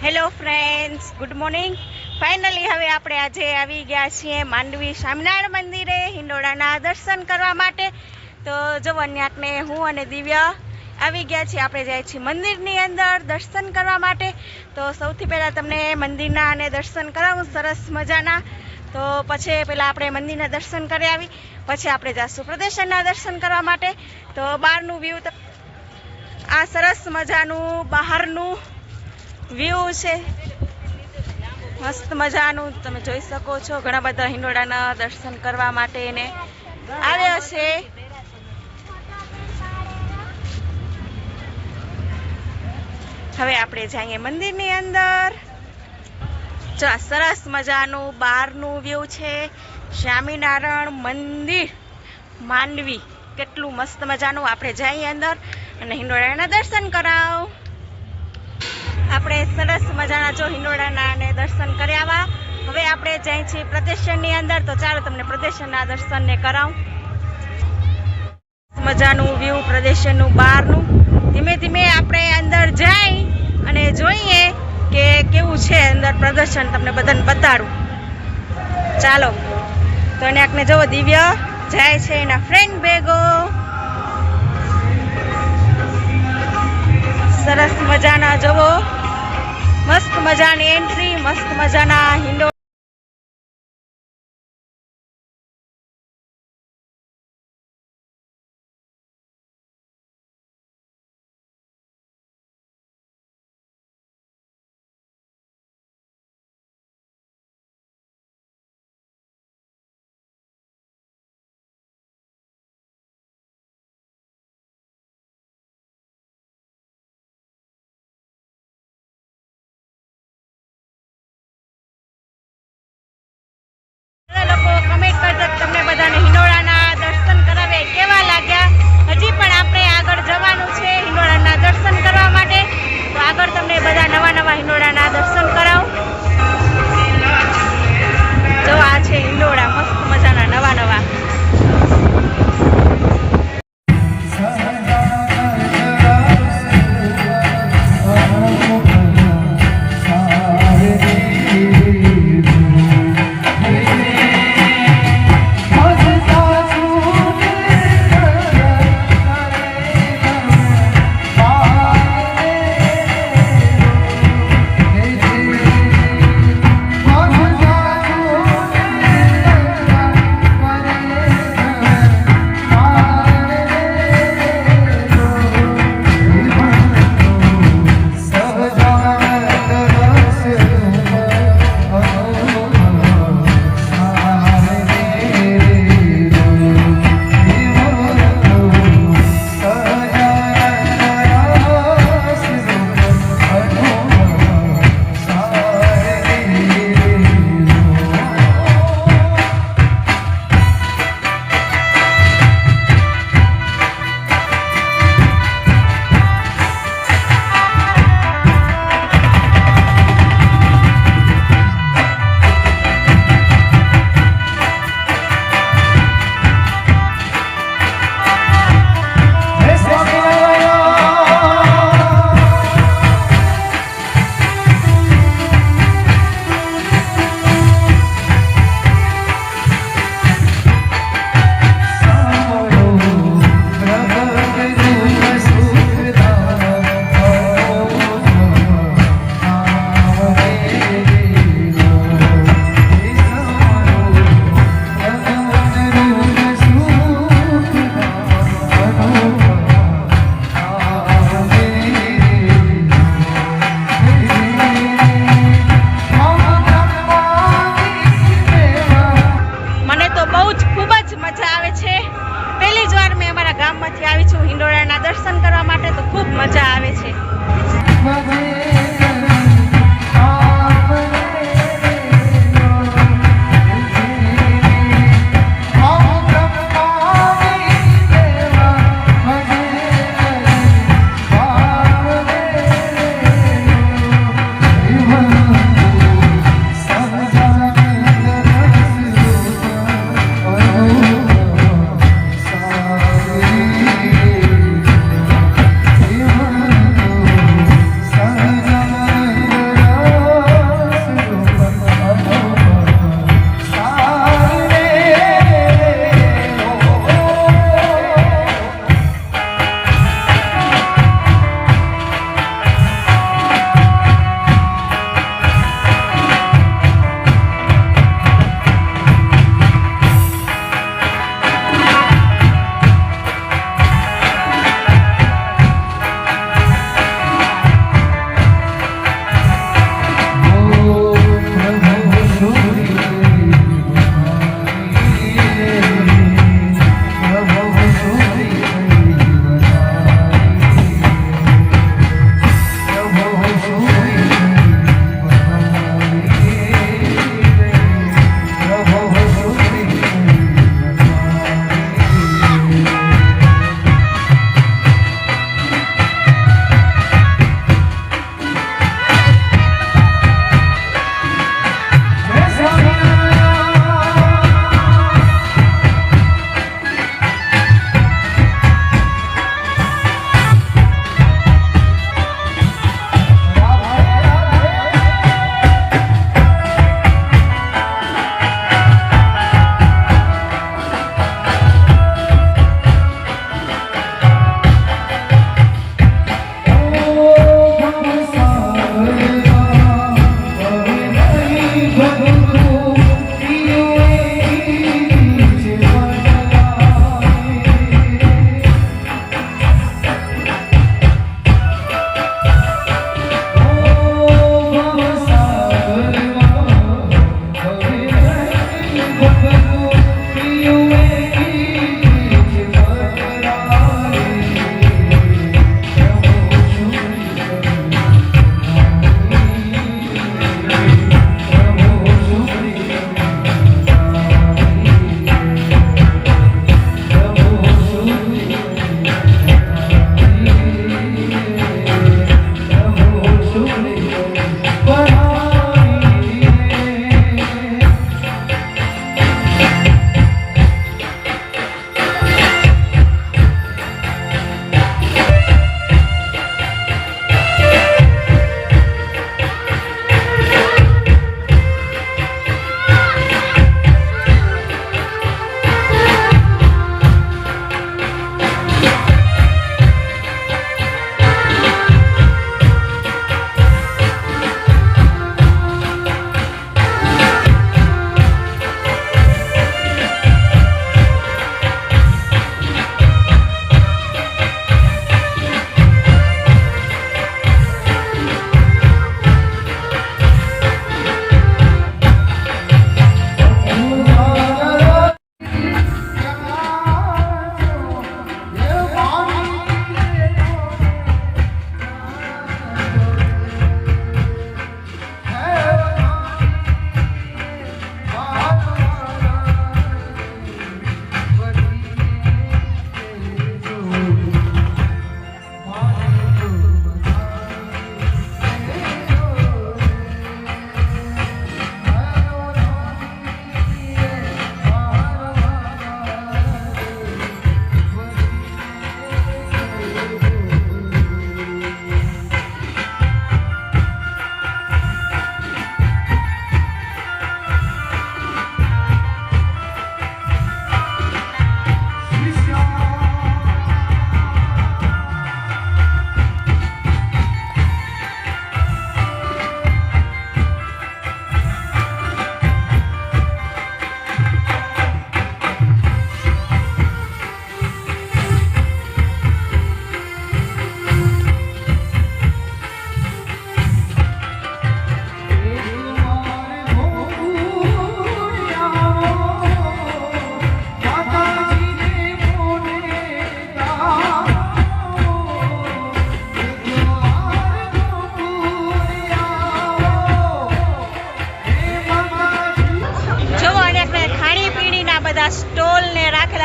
Hello friends, good morning. Finally હવે આપણે આજે આવી ગયા છીએ માંડવી સ્વામિનારાયણ મંદિરે હિંડોળાના દર્શન કરવા માટે. તો જો અન્યાકને હું અને દિવ્ય આવી ગયા છીએ. આપણે જાય છીએ મંદિરની અંદર દર્શન કરવા માટે. તો સૌથી પહેલાં તમને મંદિરના અને દર્શન કરાવું સરસ મજાના. તો પછી પહેલાં આપણે મંદિરના દર્શન કરી આવી, પછી આપણે જઈશું પ્રદર્શનના દર્શન કરવા માટે. તો બહારનું વ્યૂ, આ સરસ મજાનું બહારનું વ્યૂ છે, મસ્ત મજાનું. તમે જોઈ શકો છો ઘણા બધા હિંડોળાના દર્શન કરવા માટે એને આવ્યા છે. હવે આપણે જઈએ મંદિરની અંદર. જો આ સરસ મજાનું બહારનું વ્યૂ છે, સ્વામિનારાયણ મંદિર માંડવી. કેટલું મસ્ત મજાનું. આપણે જઈએ અંદર અને હિંડોળાના દર્શન કરાવ. આપણે સરસ મજાના જો હિંડોળાના અને દર્શન કર્યા. હવે આપણે જઈએ છીએ પ્રદર્શનની અંદર. તો ચાલો તમને પ્રદર્શનના દર્શનને કરાવું. મજાનું વ્યૂ પ્રદર્શનનું બહારનું. ધીમે ધીમે આપણે અંદર જઈ અને જોઈએ કે કેવું છે અંદર પ્રદર્શન. તમને બધાને બતાડું ચાલો. તો એને આખને જુઓ, દિવ્ય જાય છે એના ફ્રેન્ડ ભેગો. સરસ મજાના જુઓ, મસ્ત મજાની એન્ટ્રી, મસ્ત મજાના હિંડોળા. કમેન્ટ કરજો તમને બધાને હિંડોળાના દર્શન કરાવે કેવા લાગ્યા. હજી પણ આપણે આગળ જવાનું છે હિંડોળાના દર્શન કરવા માટે. તો આગળ તમને બધા નવા નવા હિંડોળાના દર્શન કરાવું. જો આ છે હિંડોળા, મસ્ત મજાના નવા નવા.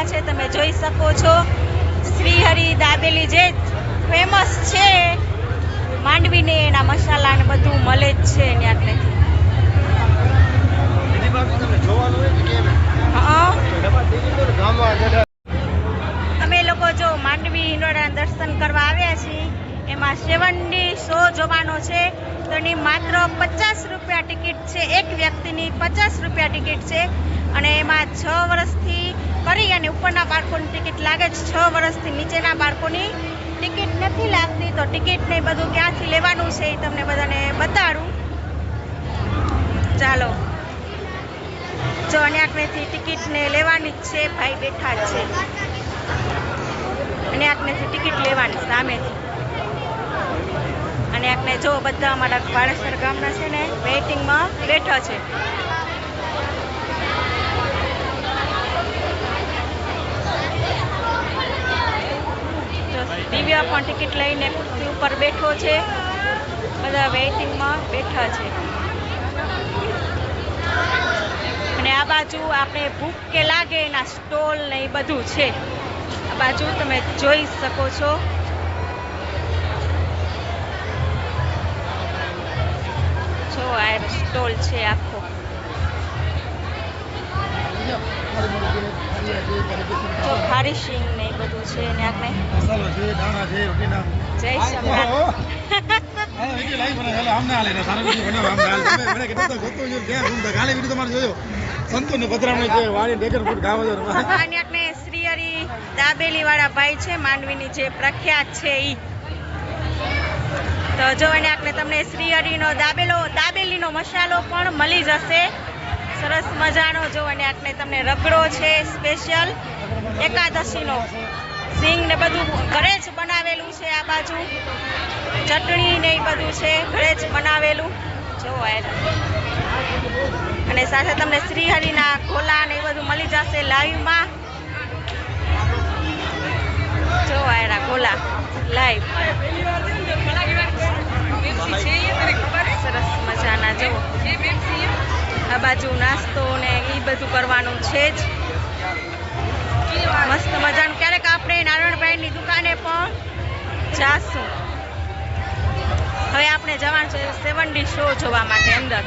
આવ્યા છે. તમે જોઈ શકો છો શ્રીહરિ દાબેલી જે ફેમસ છે માંડવીને, એના મસાલા ને બધું મળે જ છે ત્યાંથી. અમે લોકો જો માંડવી હિંડોળાના દર્શન કરવા આવ્યા છીએ. એમાં 70 શો જોવાનો છે તો એની માત્ર 50 રૂપિયા ટિકિટ છે. એક વ્યક્તિની 50 રૂપિયા ટિકિટ છે અને એમાં 6 વર્ષથી કરી અને ઉપરના બાળકોની ટિકિટ લાગે છે. 6 વર્ષથી નીચેના બાળકોની ટિકિટ નથી લાગતી. તો ટિકિટ ને બધું ક્યાંથી લેવાનું છે એ તમને બધાને બતાડું. ચાલો જો અહીંયાથી ટિકિટ ને લેવાની જ છે. ભાઈ બેઠા જ છે અને આકનેથી ટિકિટ લેવાની સામેથી. અને આકને જો બધા અમારા વાળેસર ગામના છે ને વેઇટિંગમાં બેઠા છે. દિવ્યા પણ ટિકિટ લઈને કુર્સી ઉપર બેઠો છે. બધા વેઇટિંગમાં બેઠા છે. અને આ બાજુ આપણે ભૂખ કે લાગે એના સ્ટોલ ને એ બધું છે. આ બાજુ તમે જોઈ શકો છો. જો આ સ્ટોલ છે આખો. જો ખારી સિંગ ને એ બધું છે ને આપણે જય શંકર. શ્રીહરિ દાબેલી વાળા ભાઈ છે માંડવીની જે પ્રખ્યાત છે ઈ. તો જો એને આપણે તમને શ્રીહરિનો દાબેલીનો મસાલો પણ મળી જશે. સરસ મજાનો. જો અને આપણે તમને રગડો છે સ્પેશિયલ એકાદશીનો. સિંગ ને બધું ઘરે જ બનાવેલું છે. આ બાજુ ચટણી ને એ બધું છે ઘરે જ બનાવેલું. જો અને સાથે તમને શ્રીહરિના ખોલા ને એ બધું મળી જશે લાઈવમાં. જો આયરા ખોલા લાઈવ સરસ મજાના. જો આ બાજુ નાસ્તો ને એ બધું કરવાનું છે જ મસ્ત મજાનું. ક્યારેક આપણે નારાયણભાઈની દુકાને પણ જાશું. હવે આપણે જવાનું છે 70 શો જોવા માટે અંદર.